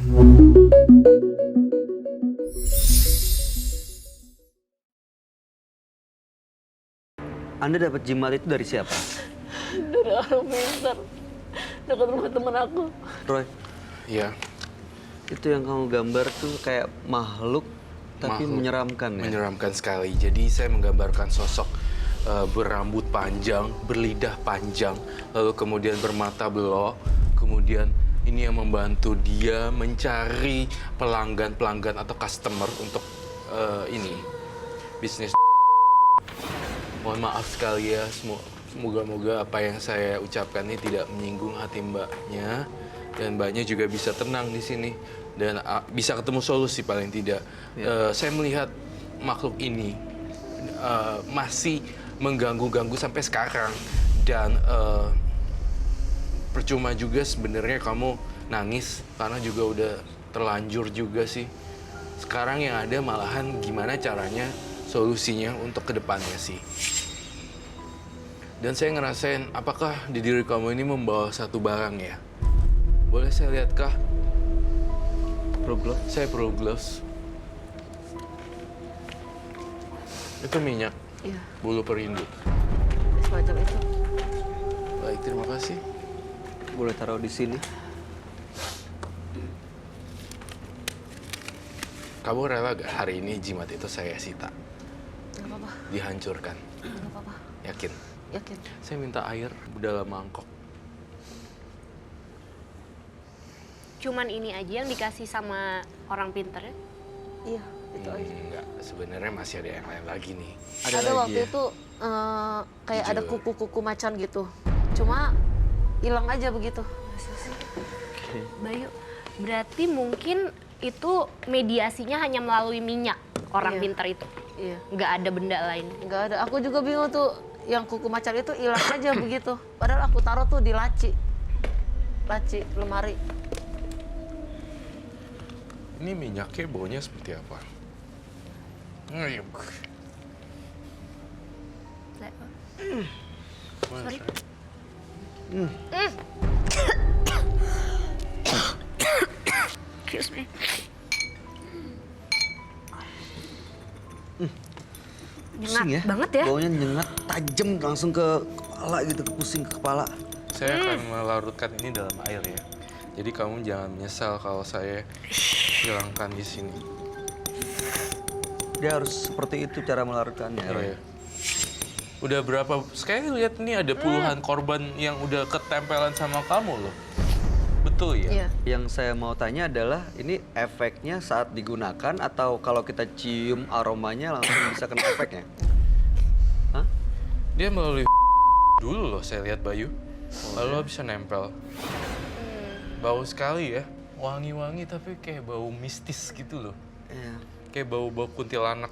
Anda dapat jimat itu dari siapa? Dari orang pintar. Dekat rumah temen aku. Roy, Iya, itu yang kamu gambar tuh kayak makhluk tapi makhluk. menyeramkan ya? Menyeramkan sekali. Jadi saya menggambarkan sosok berambut panjang, berlidah panjang, lalu kemudian bermata belok, kemudian ini yang membantu dia mencari pelanggan-pelanggan atau customer untuk ini bisnis. Mohon maaf sekali ya, semoga-moga apa yang saya ucapkan ini tidak menyinggung hati mbaknya dan mbaknya juga bisa tenang di sini dan bisa ketemu solusi paling tidak. Saya melihat makhluk ini masih mengganggu-ganggu sampai sekarang dan percuma juga sebenarnya kamu nangis karena juga udah terlanjur juga sih. Sekarang yang ada malahan gimana caranya solusinya untuk kedepannya sih. Dan saya ngerasain apakah di diri kamu ini membawa satu barang ya? Boleh saya lihat kah? Pro glove? Saya pro gloves. Itu minyak Iya, bulu perindu. semacam itu. Baik, terima kasih. Boleh taruh di sini. Kamu rela gak hari ini jimat itu saya sita? Gak apa-apa, Dihancurkan? gak apa-apa. Yakin? Yakin. Saya minta air dalam mangkok. Cuman ini aja yang dikasih sama orang pinter ya? Iya, itu aja. Enggak, sebenarnya masih ada yang lain lagi nih. Ada Ada lagi waktu ya? itu kayak ada Jujur. kuku-kuku macan gitu. Cuma hilang aja begitu. Bayu, berarti mungkin itu mediasinya hanya melalui minyak orang Iya. pinter itu? Iya. Nggak ada benda lain? Nggak ada. Aku juga bingung tuh, yang kuku macan itu hilang aja begitu. Padahal aku taruh tuh di laci lemari. Ini minyaknya baunya seperti apa? Ayo. Sorry. Excuse me. Nyengat Pusing ya? banget ya? Baunya nyengat, tajam langsung ke kepala gitu, pusing ke kepala. Saya akan melarutkan ini dalam air ya. Jadi kamu jangan menyesal kalau saya hilangkan di sini. Dia harus seperti itu cara melarutkannya, Roy. Iya. Udah berapa? Sekali lihat nih ada puluhan korban yang udah ketempelan sama kamu loh. Betul ya? Iya. Yang saya mau tanya adalah, ini efeknya saat digunakan atau kalau kita cium aromanya langsung bisa kena efeknya? Hah? Dia melalui dulu loh saya lihat Bayu. Lalu bisa nempel. Bau sekali ya. Wangi-wangi tapi kayak bau mistis gitu loh. Iya. Kayak bau-bau kuntilanak.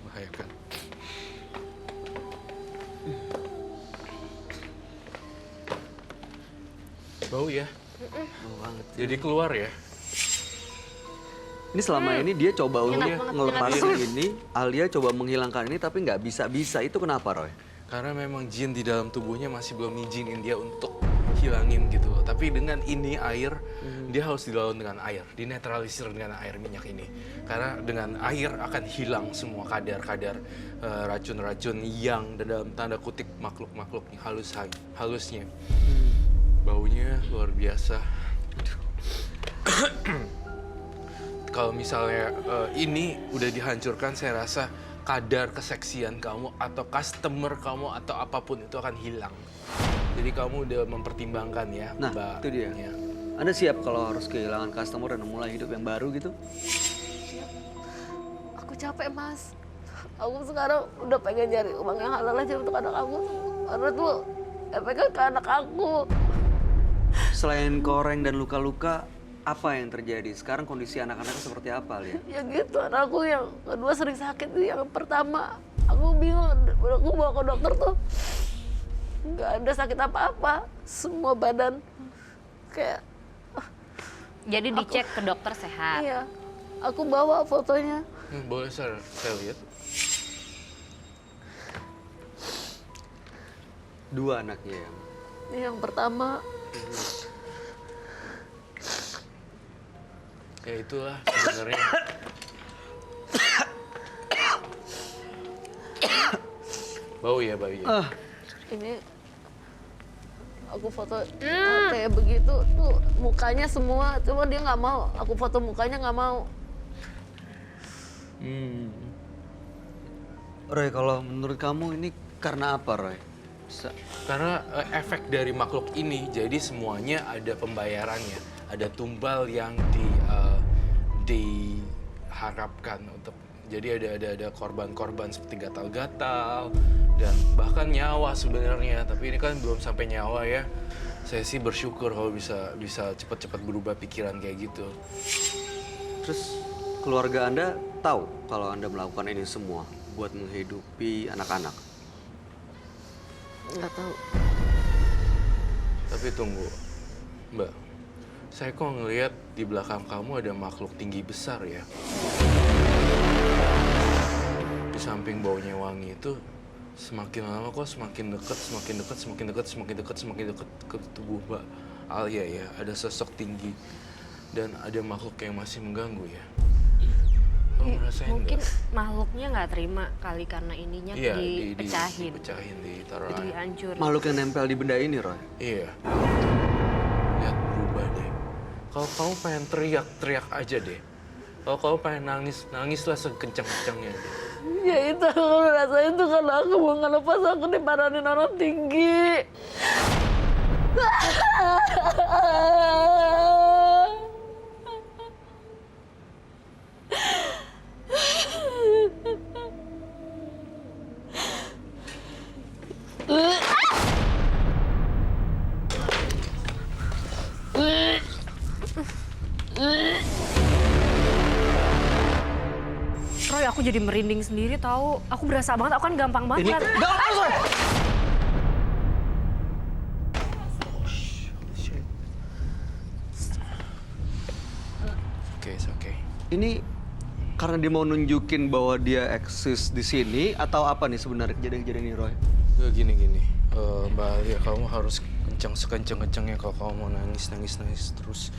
Bahaya kan? Bau ya? Bau banget. Jadi keluar ya? Ini selama ini dia coba untuk Nyengat banget, ngelepasin nyengat. ini, Alia coba menghilangkan ini tapi nggak bisa-bisa. Itu kenapa, Roy? Karena memang jin di dalam tubuhnya masih belum ngizinin dia untuk hilangin gitu loh. Tapi dengan ini air, dia harus dilawan dengan air, dinetralisir dengan air minyak ini. Karena dengan air akan hilang semua kadar-kadar racun-racun yang dalam tanda kutip makhluk-makhluk halusnya. Baunya luar biasa. Kalau misalnya ini udah dihancurkan, saya rasa kadar keseksian kamu atau customer kamu atau apapun itu akan hilang. Jadi kamu udah mempertimbangkan ya, Nah, Mbak. itu dia. Ya. Anda siap kalau harus kehilangan customer dan mulai hidup yang baru gitu? Aku capek, Mas. Aku sekarang udah pengen nyari uang yang halal aja untuk anak aku. Karena tuh efeknya ke anak aku. Selain koreng dan luka-luka, apa yang terjadi? Sekarang kondisi anak-anaknya seperti apa, Lia? Ya gitu, anakku yang kedua sering sakit. Yang pertama, aku bingung. Aku bawa ke dokter tuh, nggak ada sakit apa-apa. Semua badan kayak, Jadi dicek ke dokter sehat. iya. Aku bawa fotonya. Boleh saya lihat? Dua anaknya ya. Yang pertama Ya itulah sebenarnya. Bau ya. Ini aku foto kayak begitu tuh mukanya semua, cuma dia nggak mau. Aku foto mukanya nggak mau. Roy, kalau menurut kamu ini karena apa, Roy? Karena efek dari makhluk ini, jadi semuanya ada pembayarannya, ada tumbal yang diharapkan untuk. Jadi ada korban-korban seperti gatal-gatal dan bahkan nyawa sebenarnya. Tapi ini kan belum sampai nyawa ya. Saya sih bersyukur kalau bisa cepat-cepat berubah pikiran kayak gitu. Terus keluarga Anda tahu kalau Anda melakukan ini semua buat menghidupi anak-anak? Nggak tahu. Tapi tunggu, Mbak. Saya kok ngelihat di belakang kamu ada makhluk tinggi besar ya. Di samping baunya wangi itu semakin lama kok semakin dekat ke tubuh Mbak Alia ya. Ada sosok tinggi dan ada makhluk yang masih mengganggu ya. Kamu ngerasain Mungkin nggak? makhluknya nggak terima kali karena ininya Iya, dipecahin. dipecahin, ditaruh Jadi hancur. Makhluk yang nempel di benda ini, Roy? Iya. Lihat berubah deh. Kalau kamu pengen teriak aja deh. Kalau kamu pengen nangislah sekencang-kencangnya deh. Ya itu aku rasain tuh kalau aku mau ngelepas aku diparanin orang tinggi. Roy, aku jadi merinding sendiri tahu. Aku berasa banget, aku kan gampang banget. Ini nggak harus, Roy! Oke. Ini karena dia mau nunjukin bahwa dia eksis di sini atau apa nih sebenarnya kejadian-kejadian ini, Roy? Nggak gini. Mbak Alia, kamu harus sekencang-kencangnya kalau kamu mau nangis terus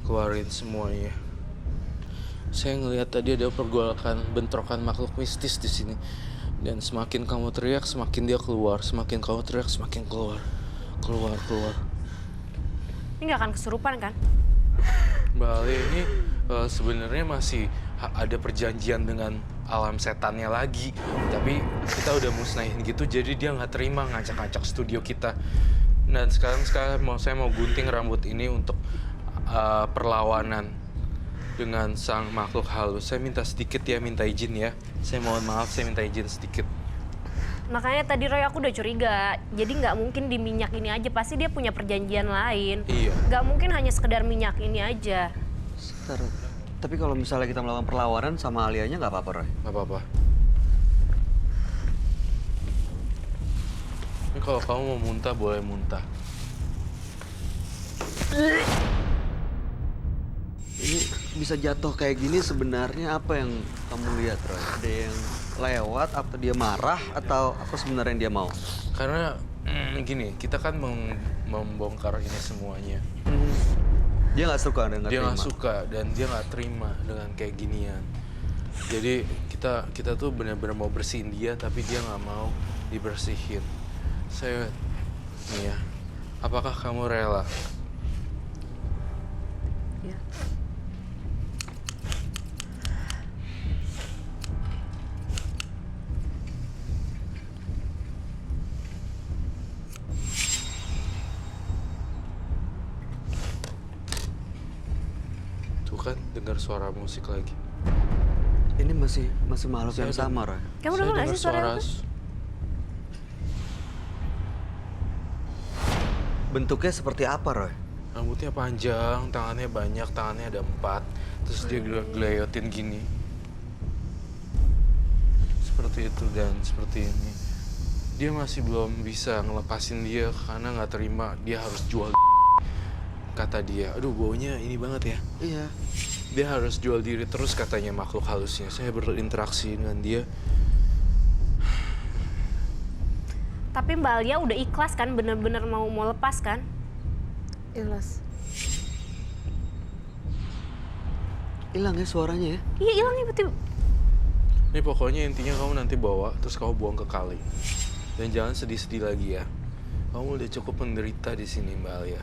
keluarin semuanya. Saya ngelihat tadi ada pergolakan, bentrokan makhluk mistis di sini. Dan semakin kamu teriak, semakin dia keluar. Semakin kamu teriak, semakin keluar. Keluar. Ini nggak akan kesurupan kan? Mbak Alia ini sebenarnya masih ada perjanjian dengan alam setannya lagi. Tapi kita udah musnahin gitu, jadi dia nggak terima ngacak-ngacak studio kita. Dan sekarang saya mau gunting rambut ini untuk perlawanan dengan sang makhluk halus. Saya minta sedikit ya, minta izin ya. Saya mohon maaf, saya minta izin sedikit. Makanya tadi Roy aku udah curiga. Jadi nggak mungkin di minyak ini aja, pasti dia punya perjanjian lain. Iya. Nggak mungkin hanya sekedar minyak ini aja. Sebentar. Tapi kalau misalnya kita melakukan perlawanan sama Alianya nggak apa-apa, Roy? Nggak apa-apa. Ini kalau kamu mau muntah, boleh muntah. Ini bisa jatuh kayak gini sebenarnya apa yang kamu lihat, Roy? Ada yang lewat, atau dia marah, atau apa sebenarnya yang dia mau? Karena gini, kita kan membongkar ini semuanya. Dia nggak suka dan nggak Dia terima. nggak suka dan dia nggak terima dengan kayak ginian. Jadi kita tuh benar-benar mau bersihin dia, tapi dia nggak mau dibersihin. Saya, nih ya, apakah kamu rela? Ya. Tuh kan, dengar suara musik lagi. Ini masih makhluk yang Saya sama, Roy. Kamu Saya dengar nggak dengar sih suara apa? Bentuknya seperti apa, Roy? Rambutnya panjang, tangannya banyak, tangannya ada 4. Terus dia geleyotin gini. Seperti itu dan seperti ini. Dia masih belum bisa ngelepasin dia karena nggak terima dia harus jual. Kata dia, aduh baunya ini banget ya. Iya. Dia harus jual diri terus katanya makhluk halusnya. Saya berinteraksi dengan dia. Tapi Mbak Alia udah ikhlas kan, bener-bener mau lepas kan? Ikhlas. Hilang ya suaranya ya? Iya hilang tiba-tiba. Ini pokoknya intinya kamu nanti bawa, terus kamu buang ke kali. Dan jangan sedih-sedih lagi ya. Kamu udah cukup menderita di sini, Mbak Alia.